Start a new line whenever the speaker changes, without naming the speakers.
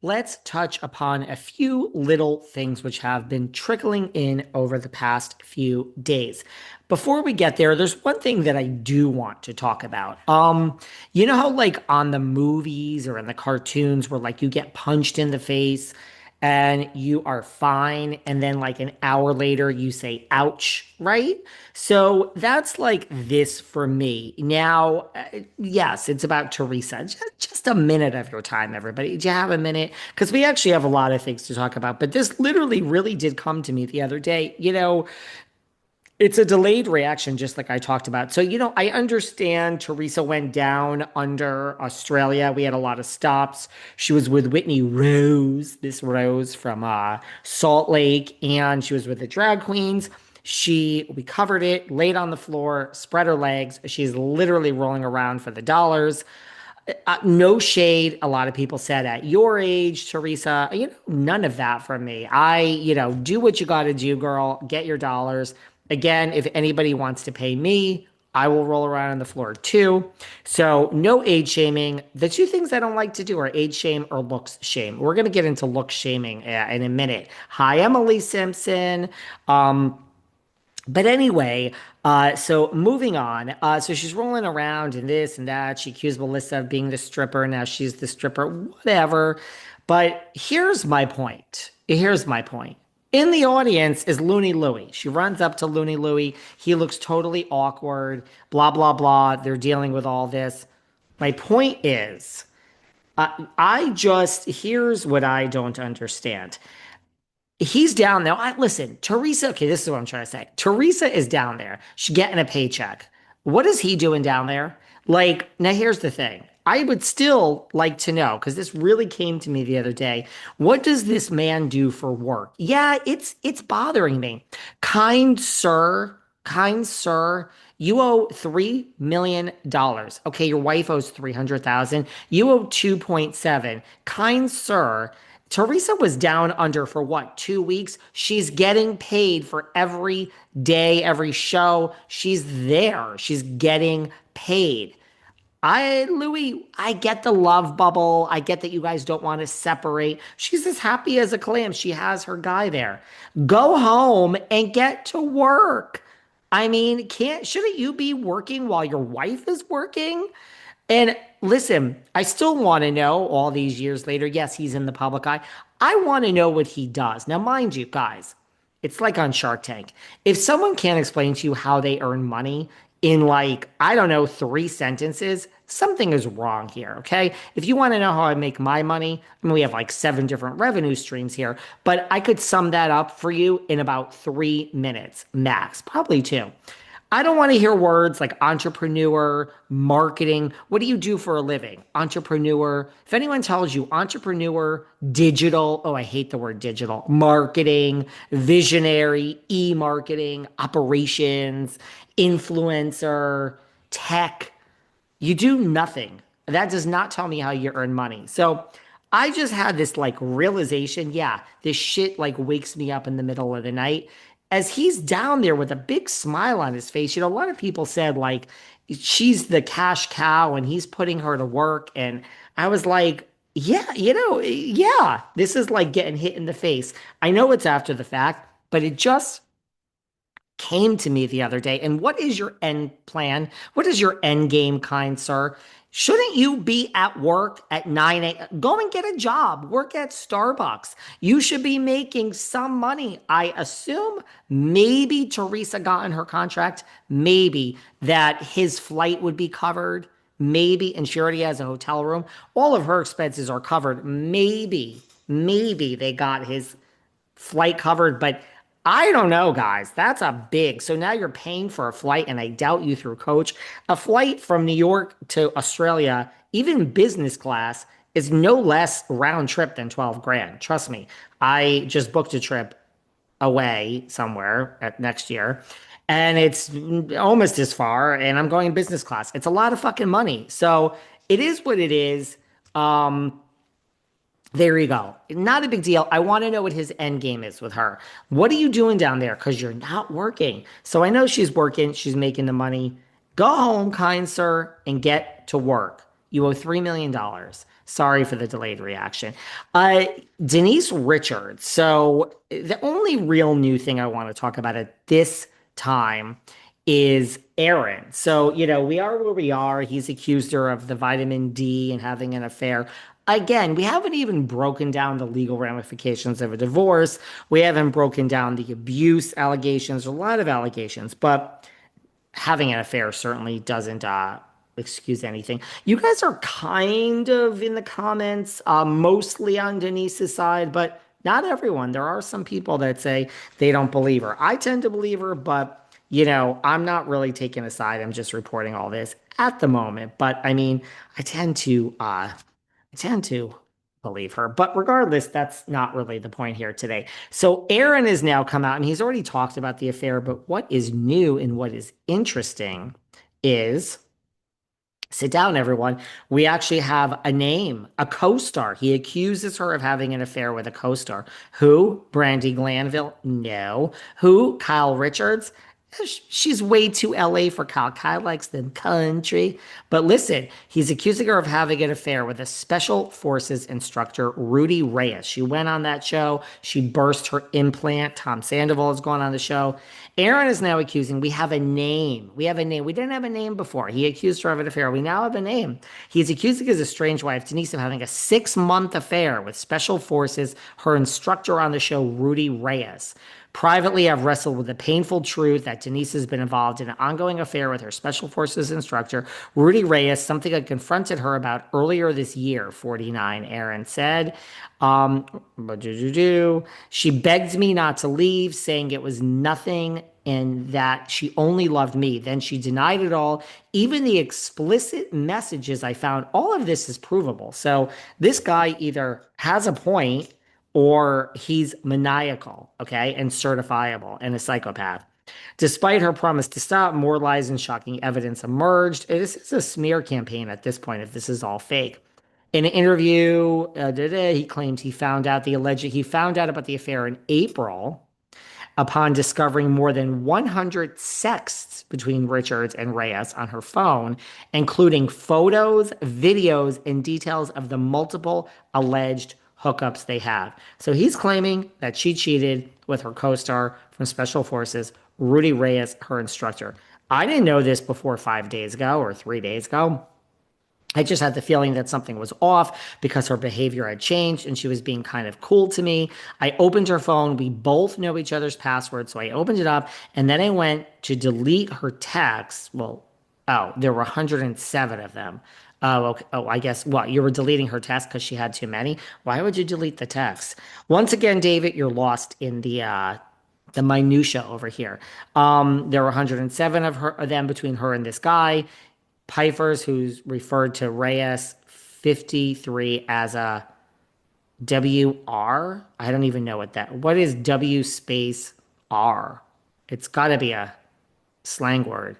let's touch upon a few little things which have been trickling in over the past few days. Before we get there, there's one thing that I do want to talk about. You know how like on the movies or in the cartoons where like you get punched in the face and you are fine, and then like an hour later you say ouch, right? So that's like this for me. Now, yes, it's about Teresa. Just a minute of your time, everybody. Do you have a minute? Because we actually have a lot of things to talk about, but this literally really did come to me the other day. It's a delayed reaction, just like I talked about. So, I understand Teresa went down under Australia. We had a lot of stops. She was with Whitney Rose, this Rose from Salt Lake, and she was with the drag queens. We covered it, laid on the floor, spread her legs. She's literally rolling around for the dollars. No shade. A lot of people said at your age, Teresa, none of that from me. Do what you got to do, girl. Get your dollars. Again, if anybody wants to pay me, I will roll around on the floor too. So, no age shaming. The two things I don't like to do are age shame or looks shame. We're going to get into look shaming in a minute. Hi, Emily Simpson. But anyway, so moving on. So she's rolling around and this and that. She accused Melissa of being the stripper. Now she's the stripper, whatever. But here's my point. Here's my point. In the audience is Louie. She runs up to Louie. He looks totally awkward, blah, blah, blah. They're dealing with all this. My point is, here's what I don't understand. He's down there. Listen, Teresa. Okay, this is what I'm trying to say. Teresa is down there. She's getting a paycheck. What is he doing down there? Like, now here's the thing. I would still like to know, because this really came to me the other day. What does this man do for work? Yeah, it's bothering me. Kind sir, you owe $3 million. Okay, your wife owes 300,000. You owe 2.7. Kind sir, Teresa was down under for what, 2 weeks? She's getting paid for every day, every show. She's there. She's getting paid. Louie, I get the love bubble. I get that you guys don't want to separate. She's as happy as a clam. She has her guy there. Go home and get to work. I mean, shouldn't you be working while your wife is working? And listen, I still want to know all these years later. Yes, he's in the public eye. I want to know what he does. Now, mind you, guys, it's like on Shark Tank. If someone can't explain to you how they earn money in like, I don't know, 3 sentences, something is wrong here, okay? If you want to know how I make my money, I mean, we have like 7 different revenue streams here, but I could sum that up for you in about 3 minutes max, probably two. I don't want to hear words like entrepreneur, marketing. What do you do for a living? Entrepreneur. If anyone tells you entrepreneur, digital, oh, I hate the word digital, marketing, visionary, e-marketing, operations, influencer, tech, you do nothing. That does not tell me how you earn money. So I just had this like realization. Yeah, this shit like wakes me up in the middle of the night as he's down there with a big smile on his face. A lot of people said like she's the cash cow and he's putting her to work. And I was like, yeah, yeah, this is like getting hit in the face. I know it's after the fact, but it just came to me the other day. And what is your end plan? What is your end game, kind sir? Shouldn't you be at work at 9 a.m.? Go and get a job. Work at Starbucks. You should be making some money. I assume maybe Teresa got in her contract, maybe that his flight would be covered. Maybe, and she already has a hotel room. All of her expenses are covered. Maybe they got his flight covered, but I don't know, guys. That's a big. So now you're paying for a flight, and I doubt you through coach. A flight from New York to Australia, even business class, is no less round trip than 12 grand. Trust me. I just booked a trip away somewhere at next year, and it's almost as far, and I'm going business class. It's a lot of fucking money. So it is what it is. There you go. Not a big deal. I want to know what his end game is with her. What are you doing down there? Because you're not working. So I know she's working. She's making the money. Go home, kind sir, and get to work. You owe $3 million. Sorry for the delayed reaction. Uh, Denise Richards. So the only real new thing I want to talk about at this time is Aaron. So, we are where we are. He's accused her of the vitamin D and having an affair. Again, we haven't even broken down the legal ramifications of a divorce. We haven't broken down the abuse allegations, a lot of allegations, but having an affair certainly doesn't excuse anything. You guys are kind of in the comments, mostly on Denise's side, but not everyone. There are some people that say they don't believe her. I tend to believe her, but I'm not really taking a side. I'm just reporting all this at the moment. But I mean, I tend to believe her. But regardless, that's not really the point here today. So Aaron has now come out and he's already talked about the affair. But what is new and what is interesting is sit down, everyone. We actually have a name, a co-star. He accuses her of having an affair with a co-star. Who? Brandy Glanville? No. Who? Kyle Richards? She's way too LA for Kyle. Kyle likes the country. But listen, he's accusing her of having an affair with a special forces instructor, Rudy Reyes. She went on that show. She burst her implant. Tom Sandoval has gone on the show. Aaron is now accusing. We have a name. We have a name. We didn't have a name before. He accused her of an affair. We now have a name. He's accusing his estranged wife, Denise, of having a 6-month affair with special forces, her instructor on the show, Rudy Reyes. Privately, I've wrestled with the painful truth that Denise has been involved in an ongoing affair with her special forces instructor, Rudy Reyes, something I confronted her about earlier this year, 49, Aaron said. Um, she begged me not to leave, saying it was nothing and that she only loved me. Then she denied it all. Even the explicit messages I found, all of this is provable. So this guy either has a point or he's maniacal, okay, and certifiable and a psychopath. Despite her promise to stop, more lies and shocking evidence emerged. This is a smear campaign at this point, if this is all fake. In an interview, he claimed he found out about the affair in April upon discovering more than 100 sexts between Richards and Reyes on her phone, including photos, videos, and details of the multiple alleged hookups they have. So he's claiming that she cheated with her co-star from Special Forces, Rudy Reyes, her instructor. I didn't know this before 5 days ago or 3 days ago. I just had the feeling that something was off because her behavior had changed and she was being kind of cool to me. I opened her phone. We both know each other's passwords. So I opened it up and then I went to delete her texts. Well, oh, there were 107 of them. Oh, okay. Oh, I guess what? You were deleting her text because she had too many? Why would you delete the text? Once again, David, you're lost in the minutia over here. There were 107 of them between her and this guy. Phypers, who's referred to Reyes 53 as a WR. I don't even know what is W space R? It's got to be a slang word.